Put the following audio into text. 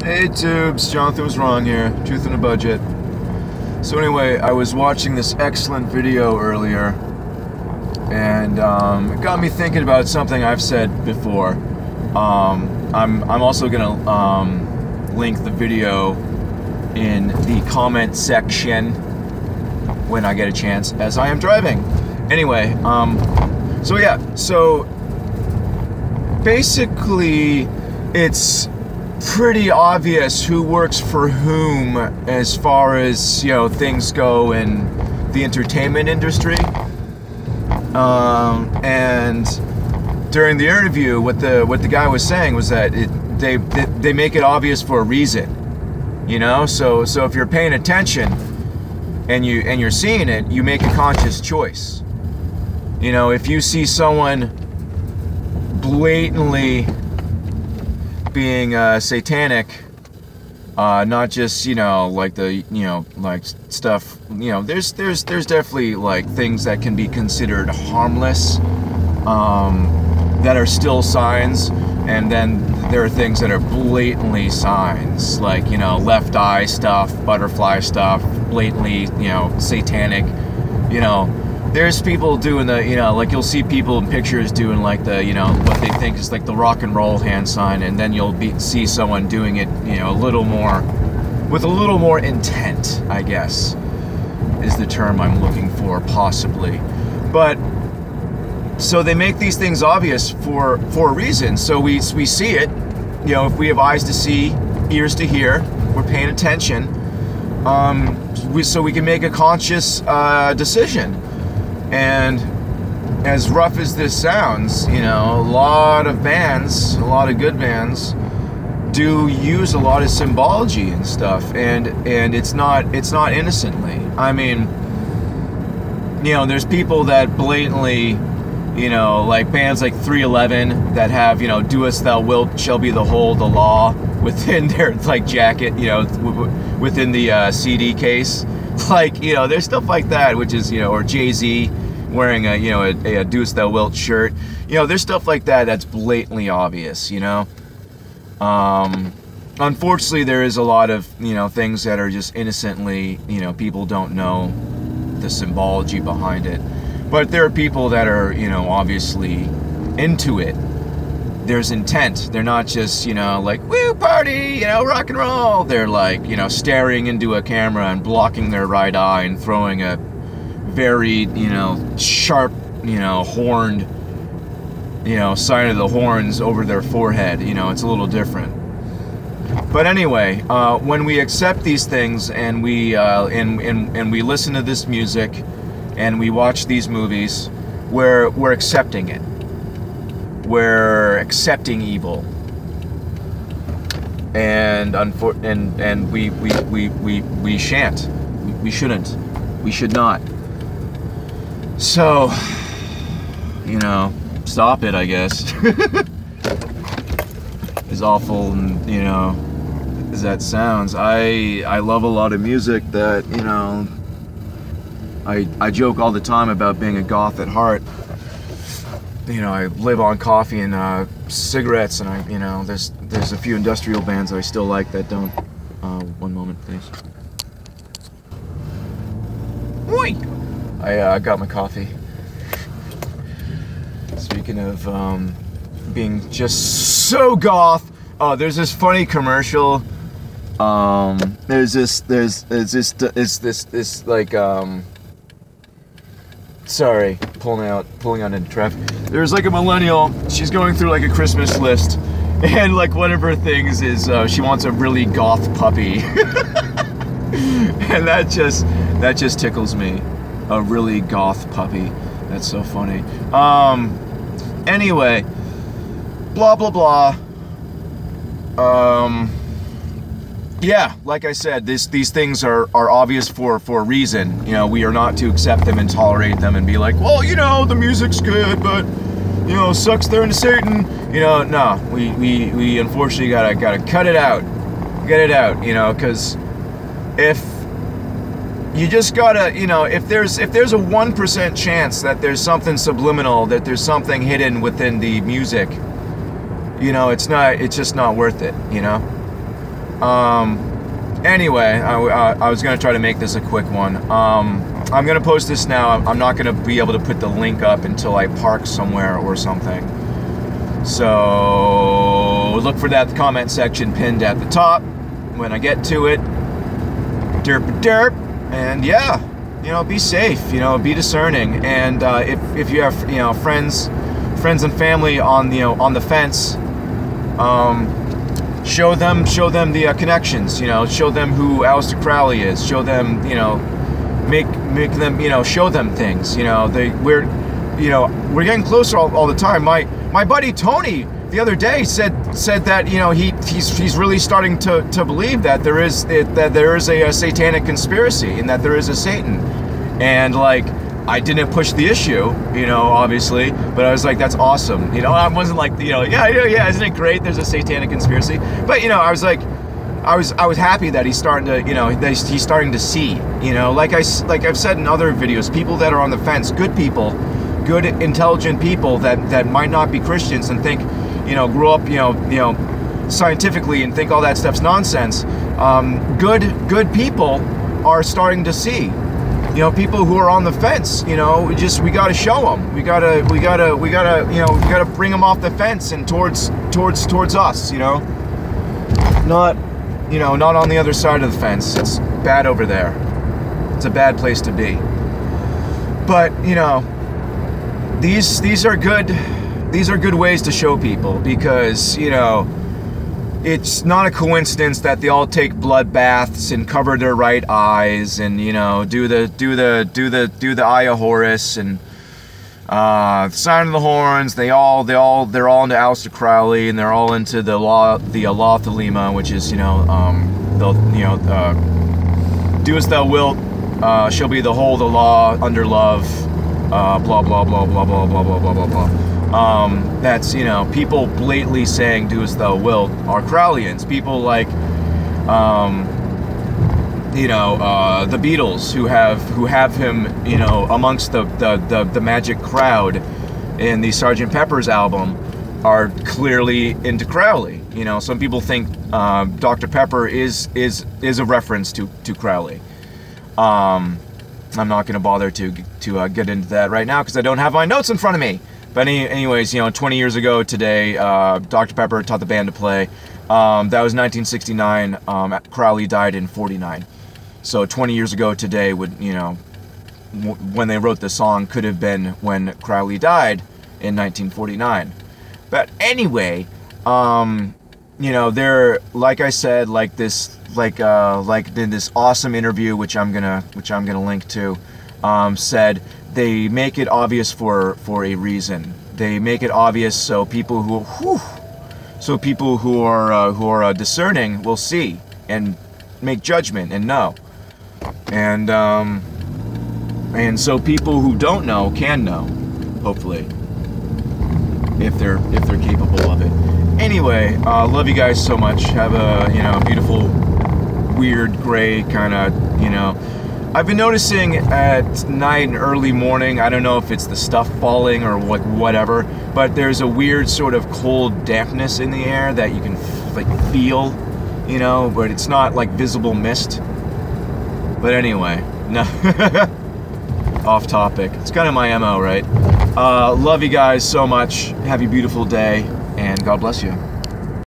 Hey Tubes, Jonathan was wrong here. Truth in a budget. So anyway, I was watching this excellent video earlier, and it got me thinking about something I've said before. I'm also gonna link the video in the comment section when I get a chance, as I am driving. Anyway, so basically, it's pretty obvious who works for whom as far as, you know, things go in the entertainment industry. And during the interview, what the guy was saying was that they make it obvious for a reason, you know. So if you're paying attention and you're seeing it, you make a conscious choice. You know, if you see someone blatantly being satanic, not just, you know, like the, you know, like stuff, you know, there's definitely like things that can be considered harmless, that are still signs, and then there are things that are blatantly signs, like, you know, left eye stuff, butterfly stuff, blatantly, you know, satanic. You know, there's people doing the, you know, like you'll see people in pictures doing like the, you know, what they think is like the rock and roll hand sign, and then you'll see someone doing it, you know, a little more, with a little more intent, I guess, is the term I'm looking for, possibly. But, so they make these things obvious for a reason. So we see it, you know, if we have eyes to see, ears to hear, we're paying attention, so we can make a conscious decision. And as rough as this sounds, you know, a lot of bands, a lot of good bands, do use a lot of symbology and stuff, and it's not innocently. I mean, you know, there's people that blatantly, you know, like bands like 311 that have, you know, "Do as thou wilt shall be the whole, the law" within their like jacket, you know, within the CD case. Like, you know, there's stuff like that, which is, you know, or Jay-Z wearing a, you know, a "Do as thou wilt" shirt. You know, there's stuff like that that's blatantly obvious, you know. Unfortunately, there is a lot of, you know, things that are just innocently, you know, people don't know the symbology behind it. But there are people that are, you know, obviously into it. There's intent. They're not just, you know, like, woo, party, you know, rock and roll. They're like, you know, staring into a camera and blocking their right eye and throwing a very, you know, sharp, you know, horned, you know, sign of the horns over their forehead. You know, it's a little different. But anyway, when we accept these things and we and we listen to this music and we watch these movies, we're accepting it. We're accepting evil, and we shan't. We shouldn't. We should not. So, you know, stop it, I guess. As awful and, you know, as that sounds, I love a lot of music that, you know, I joke all the time about being a goth at heart. You know, I live on coffee and cigarettes, and you know, there's a few industrial bands that I still like that don't. One moment, please. Oi! I got my coffee. Speaking of being just so goth, oh, there's this funny commercial. There's this like sorry, pulling out into traffic. There's like a millennial, she's going through like a Christmas list, and like one of her things is she wants a really goth puppy. And that just tickles me. A really goth puppy. That's so funny. Anyway, blah blah blah. Yeah, like I said, these things are obvious for a reason. You know, we are not to accept them and tolerate them and be like, well, you know, the music's good, but, you know, sucks there into Satan. You know, no, we unfortunately gotta cut it out, get it out. You know, because if you just gotta, you know, if there's a 1% chance that there's something subliminal, that there's something hidden within the music, you know, it's just not worth it. You know. Anyway, I was gonna try to make this a quick one. I'm gonna post this now. I'm not gonna be able to put the link up until I park somewhere or something. So look for that comment section pinned at the top when I get to it. Derp. And yeah, you know, be safe, you know, be discerning. And if you have, you know, friends and family on, you know, on the fence, show them the connections, you know, show them who Aleister Crowley is, show them, you know, make them, you know, show them things, you know, we're getting closer all the time. My buddy Tony the other day said that, you know, he's really starting to believe that there is a satanic conspiracy and that there is a Satan. And like, I didn't push the issue, you know, obviously, but I was like, that's awesome. You know, I wasn't like, you know, yeah, isn't it great there's a satanic conspiracy? But, you know, I was like, I was happy that he's starting to, you know, he's starting to see, you know, like I've said in other videos, people that are on the fence, good people, good intelligent people that might not be Christians and think, you know, grew up, you know, scientifically and think all that stuff's nonsense. Good people are starting to see. You know, people who are on the fence, you know, we gotta show them. We gotta, you know, we gotta bring them off the fence and towards us, you know. Not on the other side of the fence. It's bad over there. It's a bad place to be. But, you know, these are good ways to show people, because, you know, it's not a coincidence that they all take blood baths and cover their right eyes and, you know, do the Eye of Horus and sign of the horns. They're all into Aleister Crowley, and they're all into the law Thelema, which is, you know, do as thou wilt, shall be the whole, the law under love, blah blah blah blah blah blah blah blah blah blah. That's, you know, people blatantly saying do as thou wilt are Crowleyans. People like, you know, the Beatles, who have him, you know, amongst the magic crowd in the Sgt. Pepper's album, are clearly into Crowley. You know, some people think Dr. Pepper is a reference to Crowley. I'm not going to bother to get into that right now because I don't have my notes in front of me. But anyways, you know, 20 years ago today, Dr. Pepper taught the band to play. That was 1969. Crowley died in 49. So 20 years ago today would, you know, when they wrote the song, could have been when Crowley died in 1949. But anyway, you know, they're, like I said, like this, like in this awesome interview, which I'm gonna link to, said they make it obvious for a reason. They make it obvious so people who are discerning will see and make judgment and know, and so people who don't know can know, hopefully, if they're capable of it. Anyway, love you guys so much. Have a, you know, beautiful, weird gray kind of, you know. I've been noticing at night and early morning, I don't know if it's the stuff falling or whatever, but there's a weird sort of cold dampness in the air that you can like feel, you know, but it's not like visible mist. But anyway, no, off topic. It's kind of my MO, right? Love you guys so much. Have a beautiful day, and God bless you.